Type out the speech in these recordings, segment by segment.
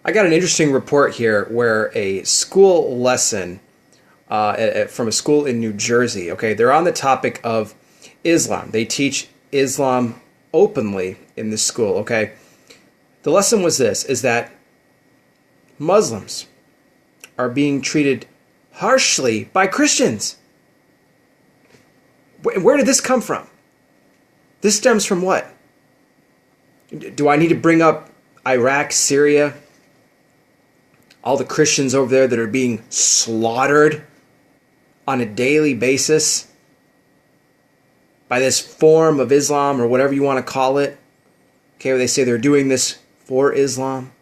I got an interesting report here where a school lesson from a school in New Jersey, okay, they're on the topic of Islam. They teach Islam openly in this school, okay? The lesson was this, is that Muslims are being treated harshly by Christians. Where did this come from? This stems from what? Do I need to bring up Iraq, Syria, all the Christians over there that are being slaughtered on a daily basis by this form of Islam or whatever you want to call it? Okay, where they say they're doing this for Islam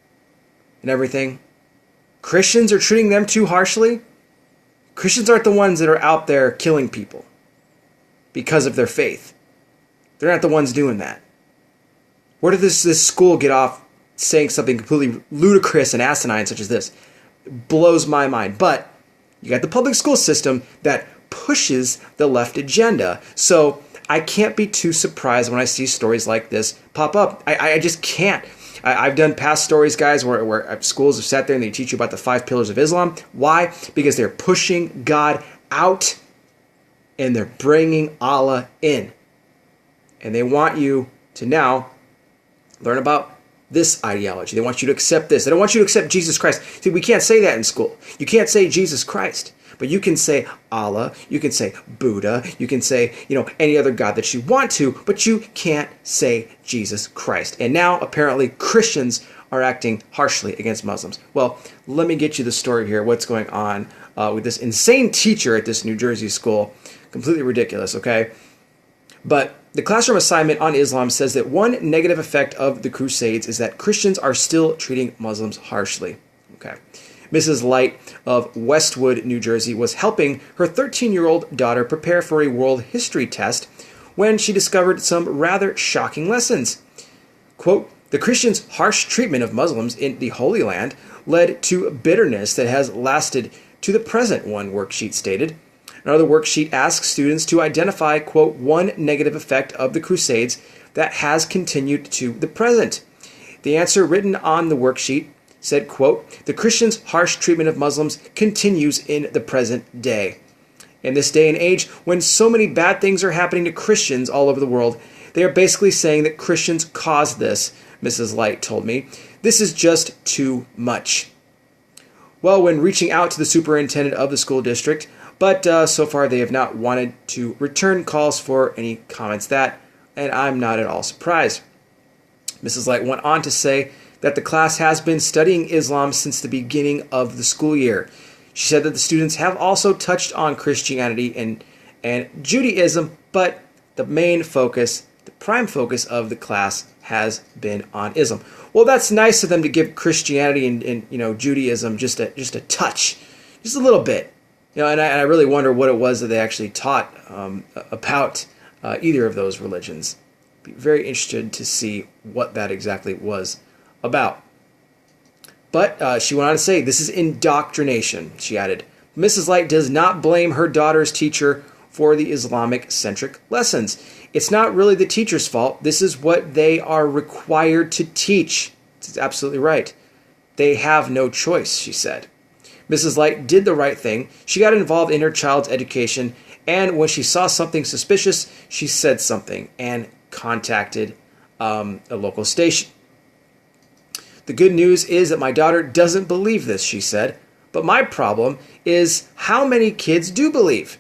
and everything. Christians are treating them too harshly. Christians aren't the ones that are out there killing people because of their faith. They're not the ones doing that. Where did this school get off saying something completely ludicrous and asinine such as this? It blows my mind. But you got the public school system that pushes the left agenda. So I can't be too surprised when I see stories like this pop up. I just can't. I've done past stories, guys, where schools have sat there and they teach you about the 5 pillars of Islam. Why? Because they're pushing God out and they're bringing Allah in. And they want you to now learn about this ideology. They want you to accept this. They don't want you to accept Jesus Christ. See, we can't say that in school. You can't say Jesus Christ. But you can say Allah, you can say Buddha, you can say, any other God that you want to, but you can't say Jesus Christ. And now, apparently, Christians are acting harshly against Muslims. Well, let me get you the story here, what's going on with this insane teacher at this New Jersey school. Completely ridiculous, okay? But the classroom assignment on Islam says that one negative effect of the Crusades is that Christians are still treating Muslims harshly. Okay. Mrs. Light of Westwood, New Jersey, was helping her 13-year-old daughter prepare for a world history test when she discovered some rather shocking lessons. Quote, "The Christians' harsh treatment of Muslims in the Holy Land led to bitterness that has lasted to the present," one worksheet stated. Another worksheet asks students to identify, quote, "one negative effect of the Crusades that has continued to the present." The answer written on the worksheet said, quote, "The Christians' harsh treatment of Muslims continues in the present day." In this day and age, when so many bad things are happening to Christians all over the world, they are basically saying that Christians caused this, Mrs. Light told me. This is just too much. Well, when reaching out to the superintendent of the school district, but so far they have not wanted to return calls for any comments and I'm not at all surprised. Mrs. Light went on to say that the class has been studying Islam since the beginning of the school year. She said that the students have also touched on Christianity and Judaism, but the main focus, the prime focus of the class has been on Islam. Well, that's nice of them to give Christianity and Judaism just a touch, just a little bit. And I really wonder what it was that they actually taught about either of those religions. Be very interested to see what that exactly was about. But she went on to say, this is indoctrination, she added. Mrs. Light does not blame her daughter's teacher for the Islamic-centric lessons. It's not really the teacher's fault. This is what they are required to teach. It's absolutely right. They have no choice, she said. Mrs. Light did the right thing. She got involved in her child's education, and when she saw something suspicious, she said something and contacted a local station. The good news is that my daughter doesn't believe this, she said, but my problem is how many kids do believe.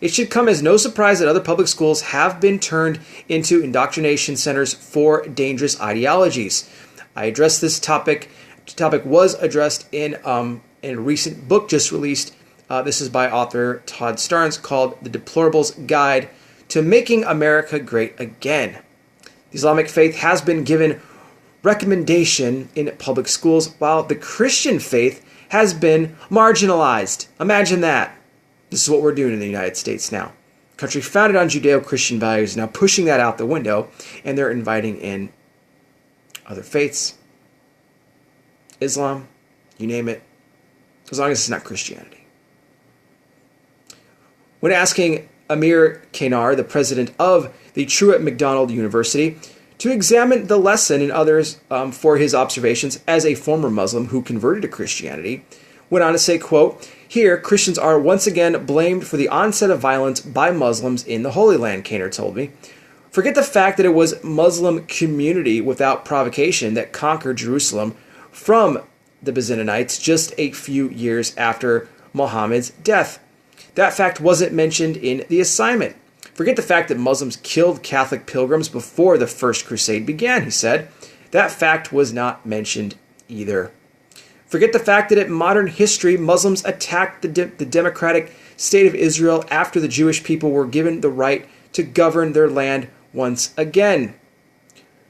It should come as no surprise that other public schools have been turned into indoctrination centers for dangerous ideologies. I addressed this topic. The topic was addressed in a recent book just released. This is by author Todd Starnes called The Deplorables Guide to Making America Great Again. The Islamic faith has been given recommendation in public schools, while the Christian faith has been marginalized. Imagine that. This is what we're doing in the United States now. A country founded on Judeo-Christian values, now pushing that out the window, and they're inviting in other faiths. Islam, you name it, as long as it's not Christianity. When asking Amir Kanar, the president of the Truett McDonald University, to examine the lesson in others for his observations as a former Muslim who converted to Christianity, went on to say, quote, "Here, Christians are once again blamed for the onset of violence by Muslims in the Holy Land," Kaner told me. "Forget the fact that it was Muslim community without provocation that conquered Jerusalem from the Byzantines just a few years after Muhammad's death. That fact wasn't mentioned in the assignment. Forget the fact that Muslims killed Catholic pilgrims before the First Crusade began," he said. "That fact was not mentioned either. Forget the fact that in modern history, Muslims attacked the democratic state of Israel after the Jewish people were given the right to govern their land once again.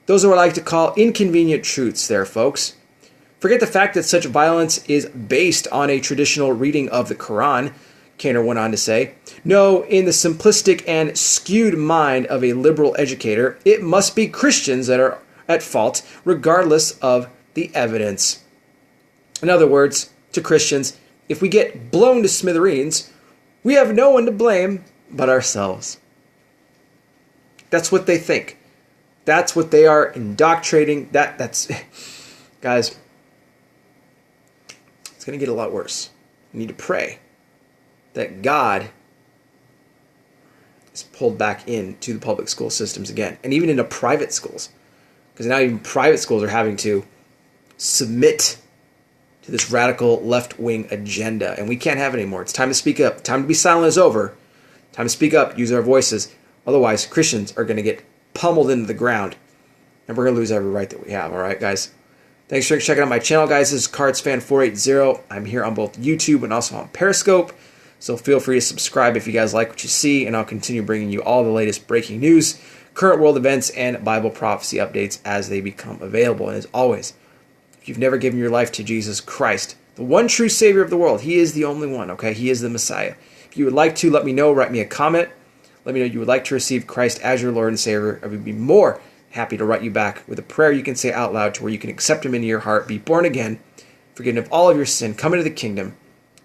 Those are what I like to call inconvenient truths there, folks. Forget the fact that such violence is based on a traditional reading of the Quran," Kaner went on to say. "No, in the simplistic and skewed mind of a liberal educator, it must be Christians that are at fault, regardless of the evidence." In other words, to Christians, if we get blown to smithereens, we have no one to blame but ourselves. That's what they think. That's what they are indoctrinating. That's guys, it's going to get a lot worse. We need to pray that God is pulled back into the public school systems again, and even into private schools, because now even private schools are having to submit to this radical left-wing agenda, and we can't have it anymore. It's time to speak up. Time to be silent is over. Time to speak up, use our voices. Otherwise, Christians are going to get pummeled into the ground, and we're going to lose every right that we have. All right, guys? Thanks for checking out my channel, guys. This is CardsFan480. I'm here on both YouTube and also on Periscope, so feel free to subscribe if you guys like what you see, and I'll continue bringing you all the latest breaking news, current world events, and Bible prophecy updates as they become available. And as always, if you've never given your life to Jesus Christ, the one true Savior of the world, He is the only one, okay? He is the Messiah. If you would like to, let me know. Write me a comment. Let me know you would like to receive Christ as your Lord and Savior. I would be more happy to write you back with a prayer you can say out loud to where you can accept Him into your heart, be born again, forgiven of all of your sin, come into the kingdom,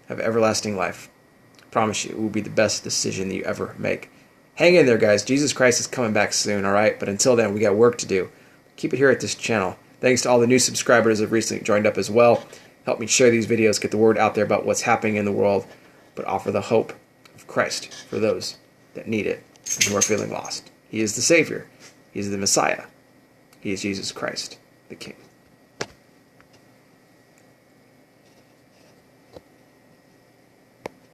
have everlasting life. I promise you, it will be the best decision that you ever make. Hang in there, guys. Jesus Christ is coming back soon, all right? But until then, we got work to do. Keep it here at this channel. Thanks to all the new subscribers that have recently joined up as well. Help me share these videos, get the word out there about what's happening in the world, but offer the hope of Christ for those that need it and who are feeling lost. He is the Savior. He is the Messiah. He is Jesus Christ, the King.